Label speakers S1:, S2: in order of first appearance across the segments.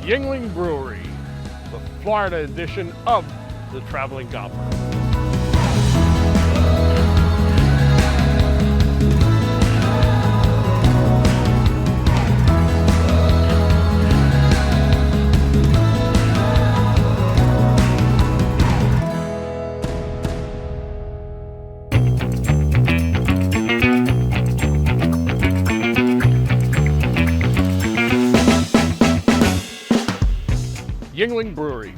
S1: Yuengling Brewery, the Florida edition of the Traveling Golfer. Yuengling Brewery,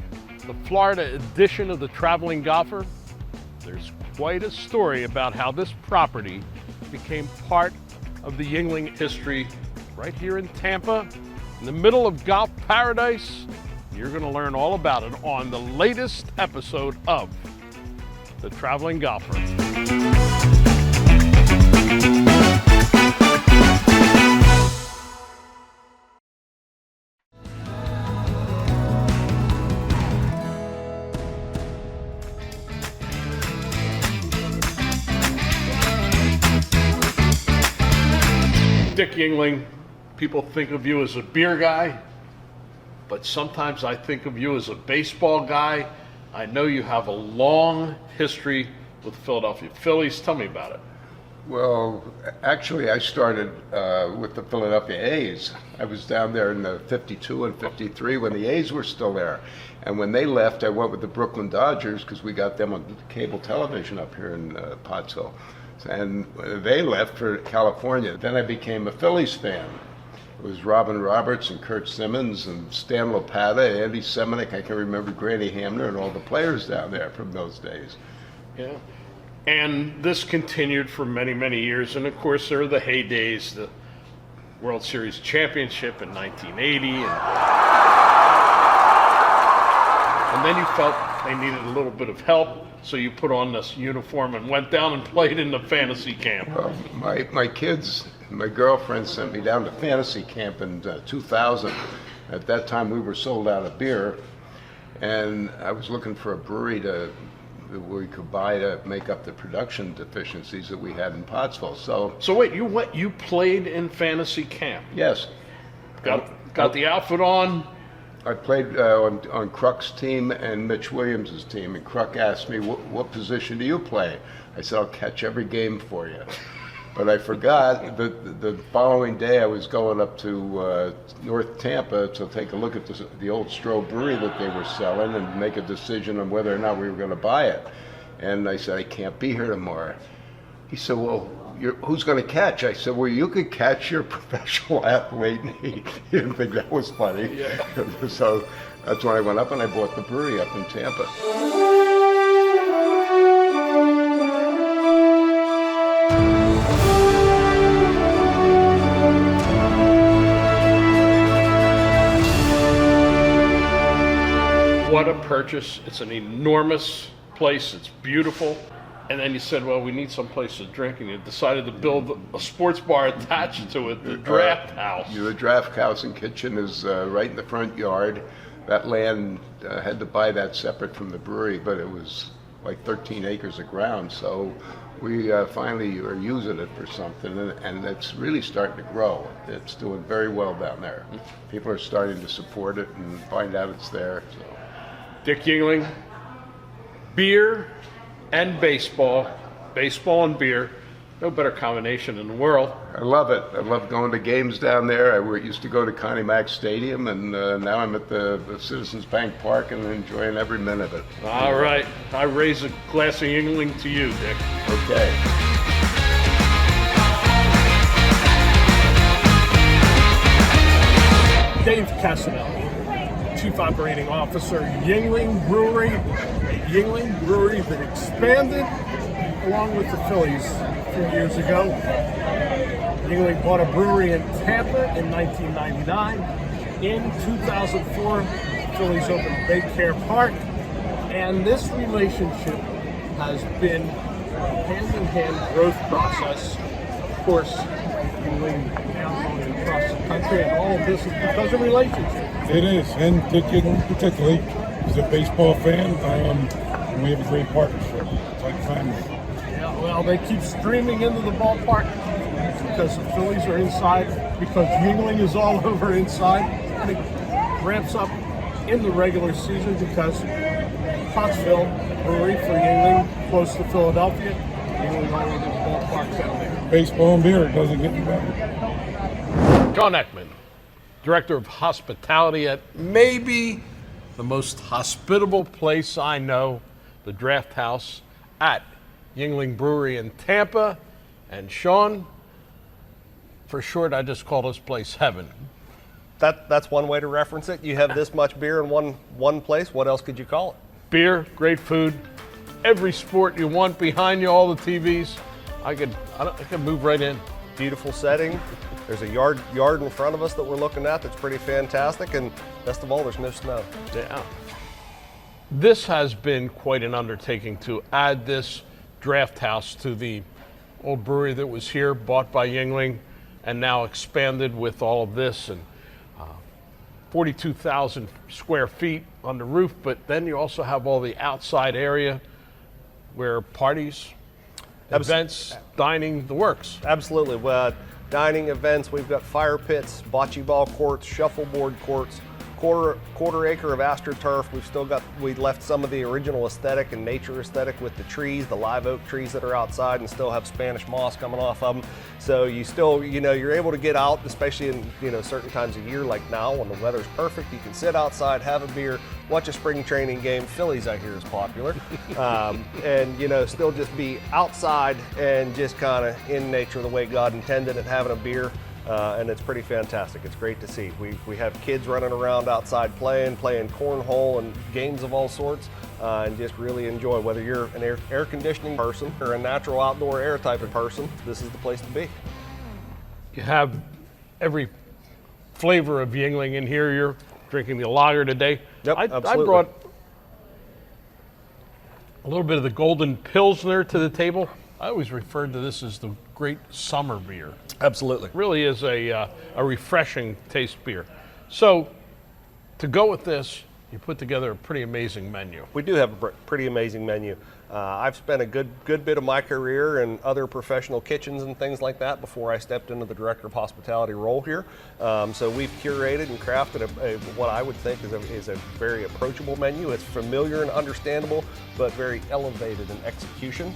S1: the Florida edition of the Traveling Golfer. There's quite a story about how this property became part of the Yuengling history right here in Tampa, in the middle of golf paradise. You're going to learn all about it on the latest episode of the Traveling Golfer. Dick Yuengling, people think of you as a beer guy, but sometimes I think of you as a baseball guy. I know you have a long history with the Philadelphia Phillies. Tell me about it.
S2: Well, actually, I started with the Philadelphia A's. I was down there in the 52 and 53 when the A's were still there. And when they left, I went with the Brooklyn Dodgers because we got them on cable television up here in Pottsville. And they left for California. Then I became a Phillies fan. It was Robin Roberts and Kurt Simmons and Stan Lopata, Andy Seminick. I can remember Granny Hamner and all the players down there from those days.
S1: Yeah. And this continued for many, many years. And of course, there are the heydays, the World Series championship in 1980. And then you felt they needed a little bit of help. So you put on this uniform and went down and played in the fantasy camp.
S2: Well, my kids, my girlfriend sent me down to fantasy camp in 2000. At that time, we were sold out of beer. And I was looking for a brewery that we could buy to make up the production deficiencies that we had in Pottsville. So
S1: wait, you played in fantasy camp?
S2: Yes.
S1: Got the outfit on?
S2: I played on Kruk's team and Mitch Williams' team, and Kruk asked me, what position do you play? I said, I'll catch every game for you. But I forgot that the following day I was going up to North Tampa to take a look at the old Stroh Brewery that they were selling and make a decision on whether or not we were going to buy it. And I said, I can't be here tomorrow. He said, well, who's going to catch? I said, well, you could catch your professional athlete. And he didn't think that was funny. Yeah. So that's when I went up and I bought the brewery up in Tampa.
S1: What a purchase. It's an enormous place. It's beautiful. And then you said, well, we need some place to drink, and you decided to build a sports bar attached to it, the Draft House.
S2: The Draft House and Kitchen is right in the front yard. That land, had to buy that separate from the brewery, but it was like 13 acres of ground, so we finally are using it for something, and it's really starting to grow. It's doing very well down there. People are starting to support it and find out it's there. So.
S1: Dick Yuengling, beer and baseball and beer, no better combination in the world.
S2: I love it. I love going to games down there. I used to go to Connie Mack Stadium, and now I'm at the Citizens Bank Park and enjoying every minute of it.
S1: All right. I raise a glass of Yuengling to you, Dick.
S2: Okay.
S1: Dave Casanelli, Chief Operating Officer, Yuengling Brewery. Yuengling Brewery that expanded along with the Phillies a few years ago. Yuengling bought a brewery in Tampa in 1999. In 2004, the Phillies opened Baycare Park, and this relationship has been a hand-in-hand growth process. Of course, Yuengling now going across the country, and all of this is because of relationship.
S3: It is, and Dick Yuengling particularly is a baseball fan. We have a great partnership. It's like family.
S1: Yeah, well, they keep streaming into the ballpark because the Phillies are inside, because Yuengling is all over inside. And ramps up in the regular season because Pottsville Brewery for Yuengling, close to Philadelphia. Yuengling already the ballpark down there.
S3: Baseball and beer, it doesn't get any better.
S4: John Ekman, Director of Hospitality at maybe the most hospitable place I know, the Draft House at Yuengling Brewery in Tampa. And Sean, for short, I just call this place heaven.
S5: That's one way to reference it. You have this much beer in one place. What else could you call it?
S4: Beer, great food, every sport you want behind you, all the TVs. I could move right in.
S5: Beautiful setting. There's a yard in front of us that we're looking at that's pretty fantastic, and best of all, there's no snow.
S4: Yeah. This has been quite an undertaking to add this Draft House to the old brewery that was here, bought by Yuengling, and now expanded with all of this, and 42,000 square feet on the roof, but then you also have all the outside area where parties, events, dining, the works.
S5: Absolutely. Dining events, we've got fire pits, bocce ball courts, shuffleboard courts, quarter acre of astroturf. We left some of the original aesthetic and nature aesthetic with the trees, the live oak trees that are outside, and still have Spanish moss coming off of them. So you still, you're able to get out, especially in, certain times of year like now when the weather's perfect. You can sit outside, have a beer, watch a spring training game. Phillies, I hear, is popular. And, still just be outside and just kind of in nature the way God intended and having a beer. And it's pretty fantastic. It's great to see. We have kids running around outside playing cornhole and games of all sorts, and just really enjoy. Whether you're an air conditioning person or a natural outdoor air type of person, this is the place to be.
S4: You have every flavor of Yuengling in here. You're drinking the lager today.
S5: Yep,
S4: I
S5: absolutely.
S4: brought a little bit of the Golden Pilsner to the table. I always referred to this as the great summer beer.
S5: Absolutely.
S4: Really is a refreshing taste beer. So to go with this, you put together a pretty amazing menu.
S5: We do have a pretty amazing menu. I've spent a good bit of my career in other professional kitchens and things like that before I stepped into the Director of Hospitality role here. So we've curated and crafted what I would think is a very approachable menu. It's familiar and understandable, but very elevated in execution.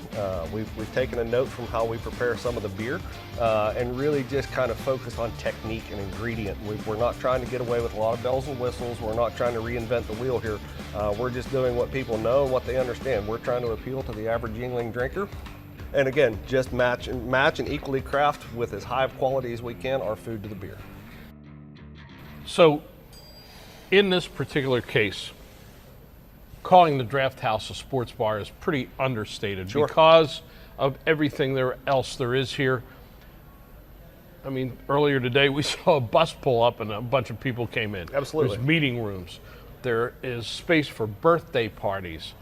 S5: We've taken a note from how we prepare some of the beer and really just kind of focus on technique and ingredient. We're not trying to get away with a lot of bells and whistles. We're not trying to reinvent the wheel here. We're just doing what people know and what they understand. We're trying to appeal to the average Yuengling drinker. And again, just match and equally craft with as high of quality as we can our food to the beer.
S4: So in this particular case, calling the Draft House a sports bar is pretty understated.
S5: Sure.
S4: Because of everything else there is here. I mean, earlier today we saw a bus pull up and a bunch of people came in.
S5: Absolutely.
S4: There's meeting rooms. There is space for birthday parties.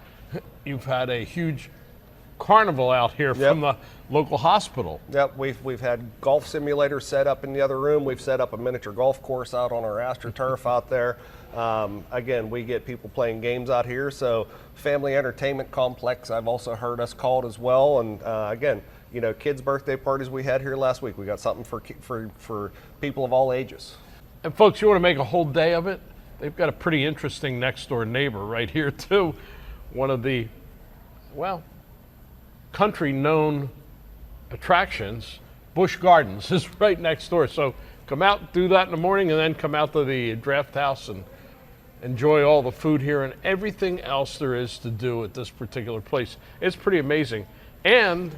S4: You've had a huge carnival out here from the local hospital.
S5: Yep, we've had golf simulators set up in the other room. We've set up a miniature golf course out on our AstroTurf out there. Again, we get people playing games out here, so family entertainment complex I've also heard us called as well. And again, kids' birthday parties we had here last week. We got something for people of all ages.
S4: And folks, you want to make a whole day of it? They've got a pretty interesting next door neighbor right here too. One of the, country known attractions, Busch Gardens, is right next door. So come out, do that in the morning, and then come out to the Draft House and enjoy all the food here and everything else there is to do at this particular place. It's pretty amazing. And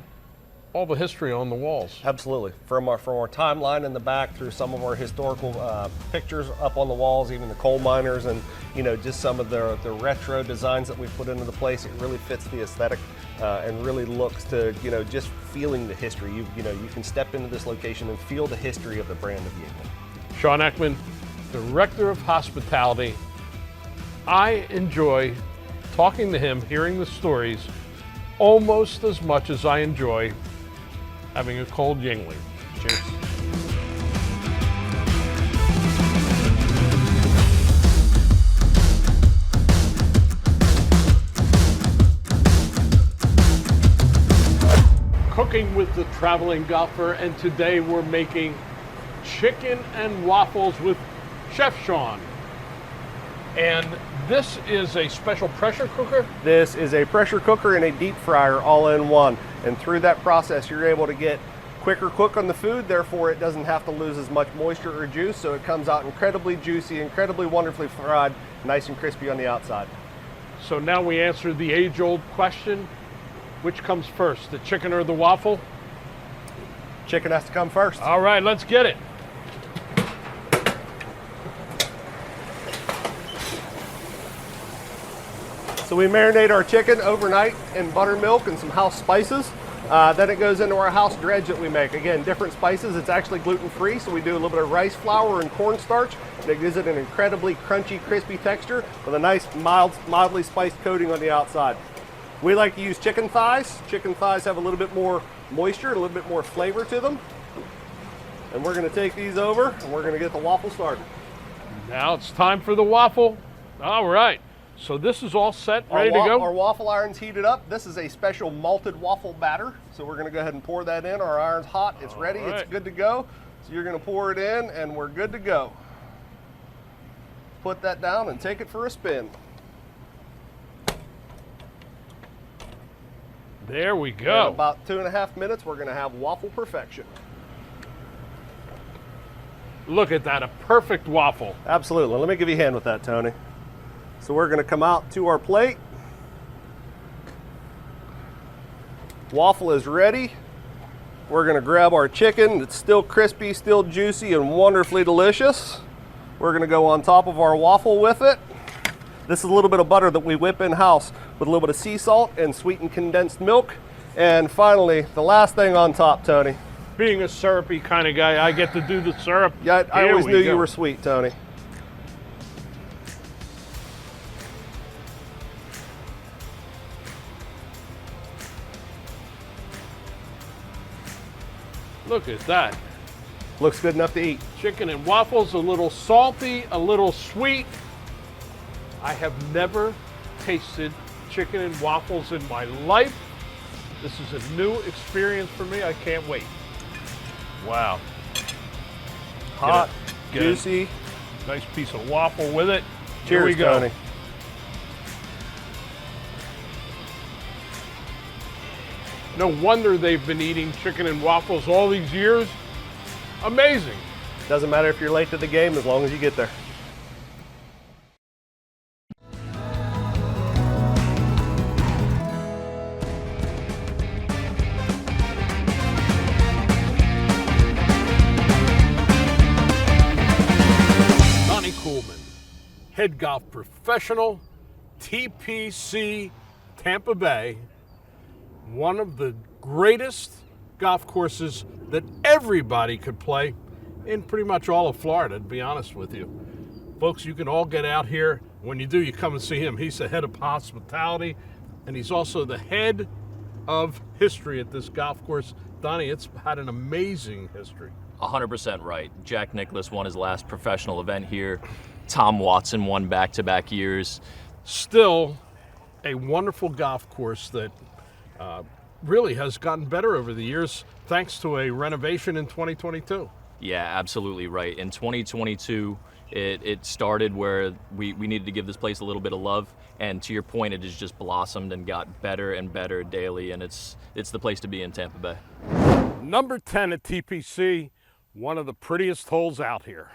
S4: all the history on the walls.
S5: Absolutely. From our timeline in the back through some of our historical pictures up on the walls, even the coal miners, and just some of the retro designs that we put into the place. It really fits the aesthetic and really looks to just feeling the history. You can step into this location and feel the history of the brand of Yuengling.
S4: Sean Ekman, Director of Hospitality. I enjoy talking to him, hearing the stories, almost as much as I enjoy having a cold Yuengling. Cheers. Cooking with the Traveling Golfer, and today we're making chicken and waffles with Chef Sean. And this is a special pressure cooker.
S5: This is a pressure cooker and a deep fryer all in one. And through that process, you're able to get quicker cook on the food, therefore it doesn't have to lose as much moisture or juice, so it comes out incredibly juicy, incredibly wonderfully fried, nice and crispy on the outside.
S4: So now we answer the age-old question, which comes first, the chicken or the waffle?
S5: Chicken has to come first.
S4: All right, let's get it.
S5: So we marinate our chicken overnight in buttermilk and some house spices. Then it goes into our house dredge that we make. Again, different spices. It's actually gluten-free, so we do a little bit of rice flour and cornstarch. That gives it an incredibly crunchy, crispy texture with a nice, mildly spiced coating on the outside. We like to use chicken thighs. Chicken thighs have a little bit more moisture, a little bit more flavor to them. And we're going to take these over, and we're going to get the waffle started.
S4: Now it's time for the waffle. All right. So this is all set, ready to go?
S5: Our waffle iron's heated up. This is a special malted waffle batter. So we're gonna go ahead and pour that in. Our iron's hot, it's ready,
S4: right.
S5: It's good to go. So you're gonna pour it in and we're good to go. Put that down and take it for a spin.
S4: There we
S5: In
S4: go.
S5: about 2.5 minutes, we're gonna have waffle perfection.
S4: Look at that, a perfect waffle.
S5: Absolutely, let me give you a hand with that, Tony. So we're gonna come out to our plate. Waffle is ready. We're gonna grab our chicken. It's still crispy, still juicy, and wonderfully delicious. We're gonna go on top of our waffle with it. This is a little bit of butter that we whip in-house with a little bit of sea salt and sweetened condensed milk. And finally, the last thing on top, Tony.
S4: Being a syrupy kind of guy, I get to do the syrup.
S5: Yeah, I
S4: Here
S5: always
S4: we
S5: knew
S4: go.
S5: you were sweet, Tony.
S4: Look at that.
S5: Looks good enough to eat.
S4: Chicken and waffles, a little salty, a little sweet. I have never tasted chicken and waffles in my life. This is a new experience for me. I can't wait. Wow.
S5: Hot,
S4: Get a
S5: juicy.
S4: Nice piece of waffle with it. Here
S5: Cheers,
S4: we go.
S5: Tony.
S4: No wonder they've been eating chicken and waffles all these years. Amazing.
S5: Doesn't matter if you're late to the game as long as you get there.
S4: Donnie Coolman, head golf professional, TPC Tampa Bay, one of the greatest golf courses that everybody could play in pretty much all of Florida, to be honest with you. Folks, you can all get out here. When you do, you come and see him. He's the head of hospitality, and he's also the head of history at this golf course. Donnie, it's had an amazing history.
S6: 100% right. Jack Nicklaus won his last professional event here. Tom Watson won back-to-back years.
S4: Still a wonderful golf course that really has gotten better over the years thanks to a renovation in 2022.
S6: Yeah, absolutely right. In 2022, it started where we needed to give this place a little bit of love. And to your point, it has just blossomed and got better and better daily. And it's the place to be in Tampa Bay.
S4: Number 10 at TPC, one of the prettiest holes out here.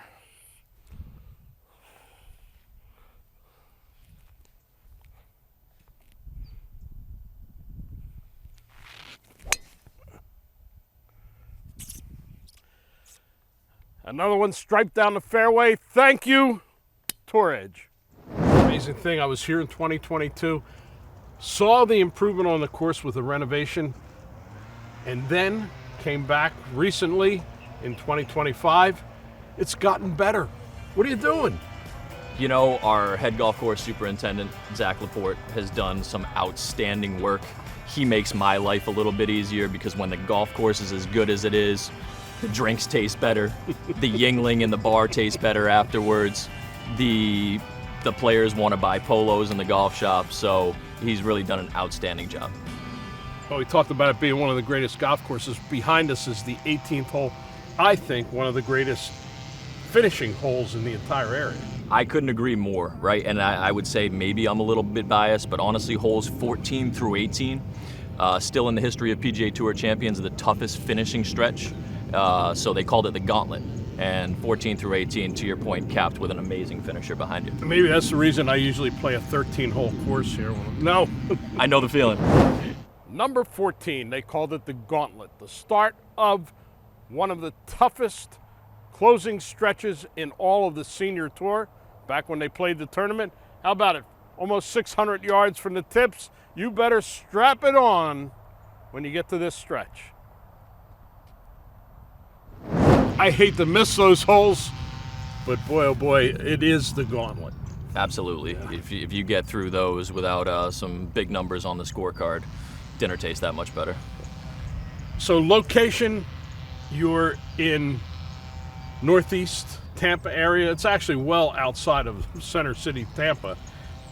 S4: Another one striped down the fairway. Thank you, Tour Edge. Amazing thing, I was here in 2022, saw the improvement on the course with the renovation, and then came back recently in 2025. It's gotten better. What are you doing?
S6: You know, our head golf course superintendent, Zach Laporte, has done some outstanding work. He makes my life a little bit easier because when the golf course is as good as it is, the drinks taste better, the Yuengling in the bar tastes better afterwards, the players want to buy polos in the golf shop, so he's really done an outstanding job.
S4: Well, we talked about it being one of the greatest golf courses. Behind us is the 18th hole. I think one of the greatest finishing holes in the entire area.
S6: I couldn't agree more, right? And I would say maybe I'm a little bit biased, but honestly, holes 14 through 18, still in the history of PGA Tour champions, the toughest finishing stretch. So they called it the gauntlet. And 14 through 18, to your point, capped with an amazing finisher behind you.
S4: Maybe that's the reason I usually play a 13-hole course here. No.
S6: I know the feeling.
S4: Number 14, they called it the gauntlet, the start of one of the toughest closing stretches in all of the senior tour, back when they played the tournament. How about it? Almost 600 yards from the tips. You better strap it on when you get to this stretch. I hate to miss those holes, but boy, oh boy, it is the gauntlet.
S6: Absolutely. Yeah. If you get through those without some big numbers on the scorecard, dinner tastes that much better.
S4: So location, you're in Northeast Tampa area. It's actually well outside of Center City, Tampa,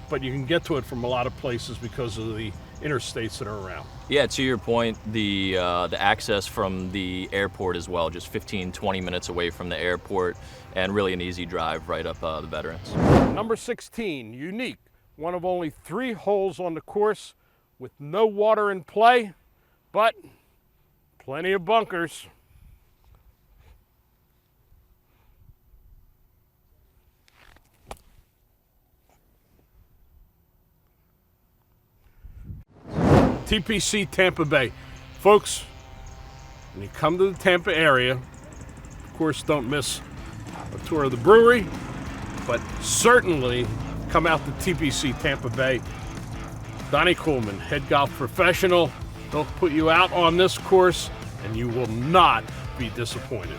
S4: but you can get to it from a lot of places because of the interstates that are around.
S6: Yeah, to your point, the access from the airport as well, just 15-20 minutes away from the airport, and really an easy drive right up the Veterans.
S4: Number 16, unique, one of only 3 holes on the course with no water in play, but plenty of bunkers. TPC Tampa Bay. Folks, when you come to the Tampa area, of course, don't miss a tour of the brewery, but certainly come out to TPC Tampa Bay. Donnie Coolman, head golf professional. He'll put you out on this course, and you will not be disappointed.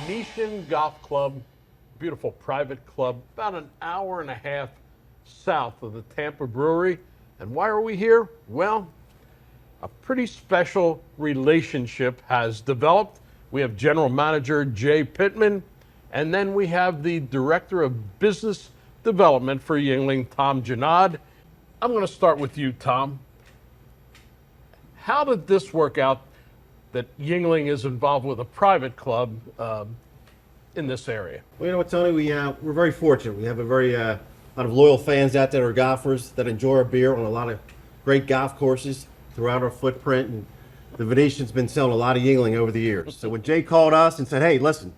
S4: Venetian Golf Club, beautiful private club, about an hour and a half south of the Tampa Brewery. And why are we here? Well, a pretty special relationship has developed. We have General Manager Jay Pittman, and then we have the Director of Business Development for Yuengling, Tom Janad. I'm going to start with you, Tom. How did this work out that Yuengling is involved with a private club in this area?
S7: Well, you know what, Tony, we're very fortunate. We have a very lot of loyal fans out there, are golfers that enjoy our beer on a lot of great golf courses throughout our footprint. And the Venetian's been selling a lot of Yuengling over the years. So when Jay called us and said, hey, listen,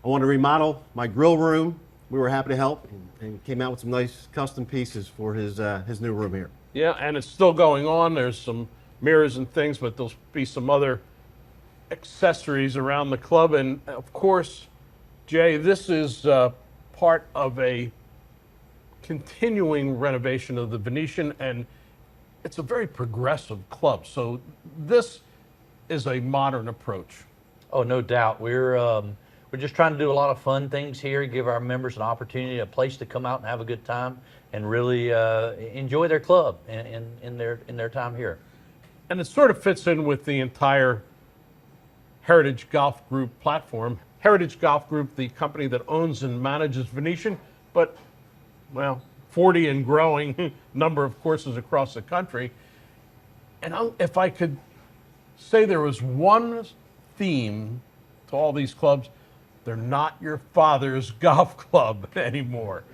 S7: I want to remodel my grill room, we were happy to help and came out with some nice custom pieces for his new room here.
S4: Yeah, and it's still going on. There's some mirrors and things, but there'll be some other accessories around the club. And of course, Jay, this is part of a continuing renovation of the Venetian, and it's a very progressive club. So this is a modern approach.
S8: Oh, no doubt. We're just trying to do a lot of fun things here, give our members an opportunity, a place to come out and have a good time, and really enjoy their club in their time here.
S4: And it sort of fits in with the entire Heritage Golf Group platform. Heritage Golf Group, the company that owns and manages Venetian, but, well, 40 and growing number of courses across the country. And if I could say there was one theme to all these clubs, they're not your father's golf club anymore.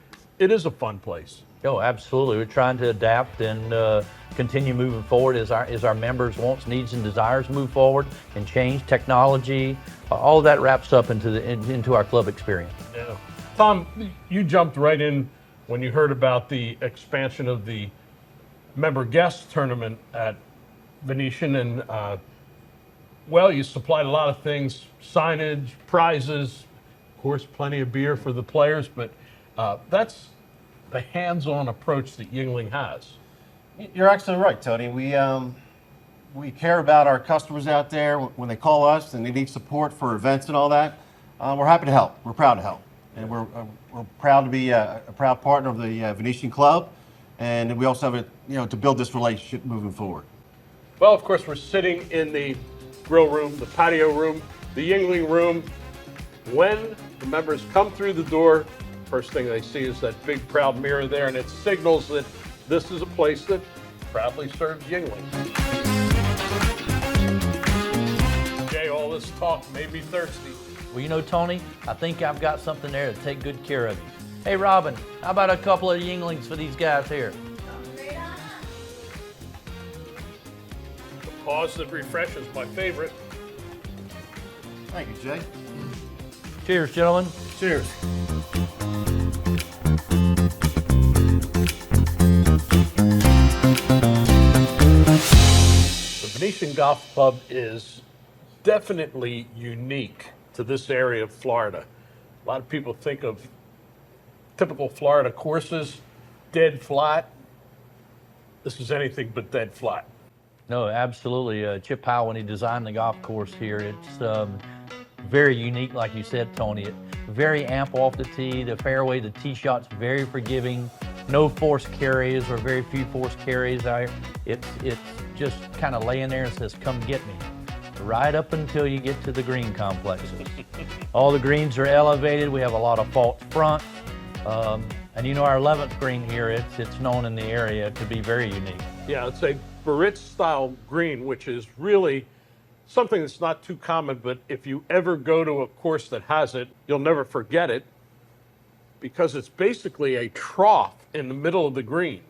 S4: It is a fun place.
S8: Oh, absolutely. We're trying to adapt and continue moving forward as our members' wants, needs, and desires move forward and change. Technology, all of that wraps up into our club experience.
S4: Yeah. Tom, you jumped right in when you heard about the expansion of the member guest tournament at Venetian, and well, you supplied a lot of things: signage, prizes, of course, plenty of beer for the players. But that's the hands-on approach that Yuengling has.
S7: You're absolutely right, Tony. We care about our customers out there when they call us and they need support for events and all that. We're happy to help. We're proud to help, and we're proud to be a proud partner of the Venetian Club, and we also have to build this relationship moving forward.
S4: Well, of course, we're sitting in the grill room, the patio room, the Yuengling room. When the members come through the door, first thing they see is that big proud mirror there, and it signals that this is a place that proudly serves Yuengling. Jay, all this talk made me thirsty.
S8: Well, you know, Tony, I think I've got something there to take good care of you. Hey, Robin, how about a couple of Yuenglings for these guys here?
S4: The pause that refreshes, my favorite.
S7: Thank you, Jay.
S8: Cheers, gentlemen.
S7: Cheers.
S4: The Venetian Golf Club is definitely unique to this area of Florida. A lot of people think of typical Florida courses, dead flat. This is anything but dead flat.
S8: No, absolutely. Chip Powell, when he designed the golf course here, it's very unique, like you said, Tony. Very ample off the tee, the fairway, the tee shot's very forgiving. No forced carries or very few forced carries. It's just kind of laying there and says, come get me. Right up until you get to the green complexes. All the greens are elevated. We have a lot of false front. And you know, our 11th green here, it's known in the area to be very unique.
S4: Yeah, it's a Barrett style green, which is really something that's not too common, but if you ever go to a course that has it, you'll never forget it because it's basically a trough in the middle of the green.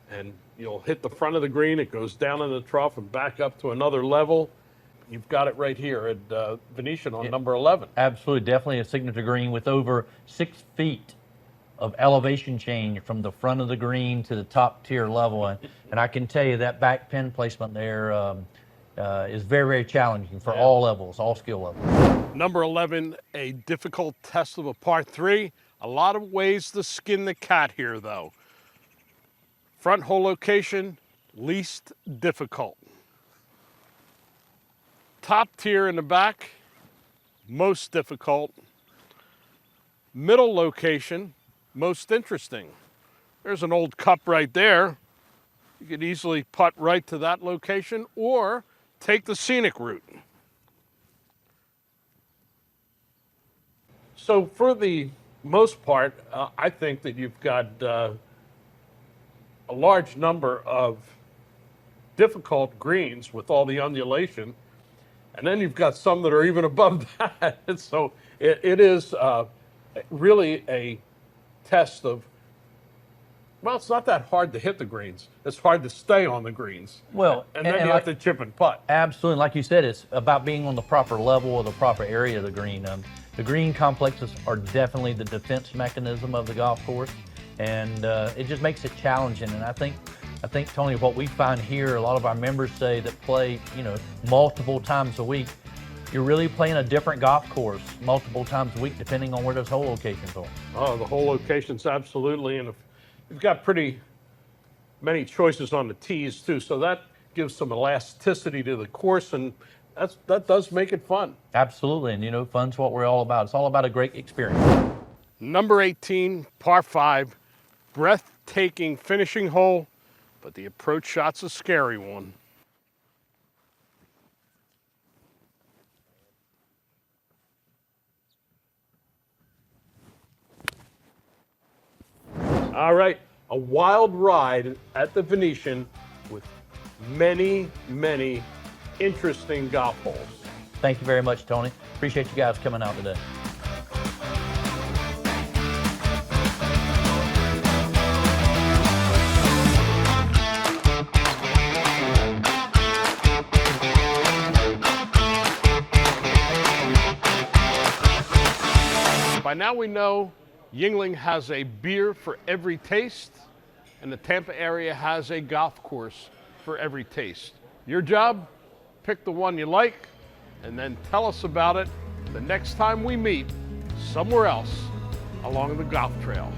S4: And you'll hit the front of the green, it goes down in the trough and back up to another level. You've got it right here at Venetian on number 11.
S8: Absolutely, definitely a signature green with over 6 feet of elevation change from the front of the green to the top tier level. And I can tell you that back pin placement there is very, very challenging for all levels, all skill levels.
S4: Number 11, a difficult test of a par 3. A lot of ways to skin the cat here, though. Front hole location, least difficult. Top tier in the back, most difficult. Middle location, most interesting. There's an old cup right there. You could easily putt right to that location or take the scenic route. So for the most part, I think that you've got a large number of difficult greens with all the undulation, and then you've got some that are even above that. And so it is really a test of, well, it's not that hard to hit the greens. It's hard to stay on the greens.
S8: Well,
S4: and then you have to chip and putt.
S8: Absolutely. Like you said, it's about being on the proper level or the proper area of the green. The green complexes are definitely the defense mechanism of the golf course, and it just makes it challenging. And I think, Tony, what we find here, a lot of our members say that play, multiple times a week, you're really playing a different golf course multiple times a week, depending on where those hole locations are. Oh, the hole locations, absolutely. And if you've got pretty many choices on the tees, too, so that gives some elasticity to the course, and that does make it fun. Absolutely, and fun's what we're all about. It's all about a great experience. Number 18, par 5, breathtaking finishing hole, but the approach shot's a scary one. All right, a wild ride at the Venetian with many, many interesting golf holes. Thank you very much, Tony. Appreciate you guys coming out today. By now we know Yuengling has a beer for every taste, and the Tampa area has a golf course for every taste. Your job? Pick the one you like, and then tell us about it the next time we meet somewhere else along the golf trail.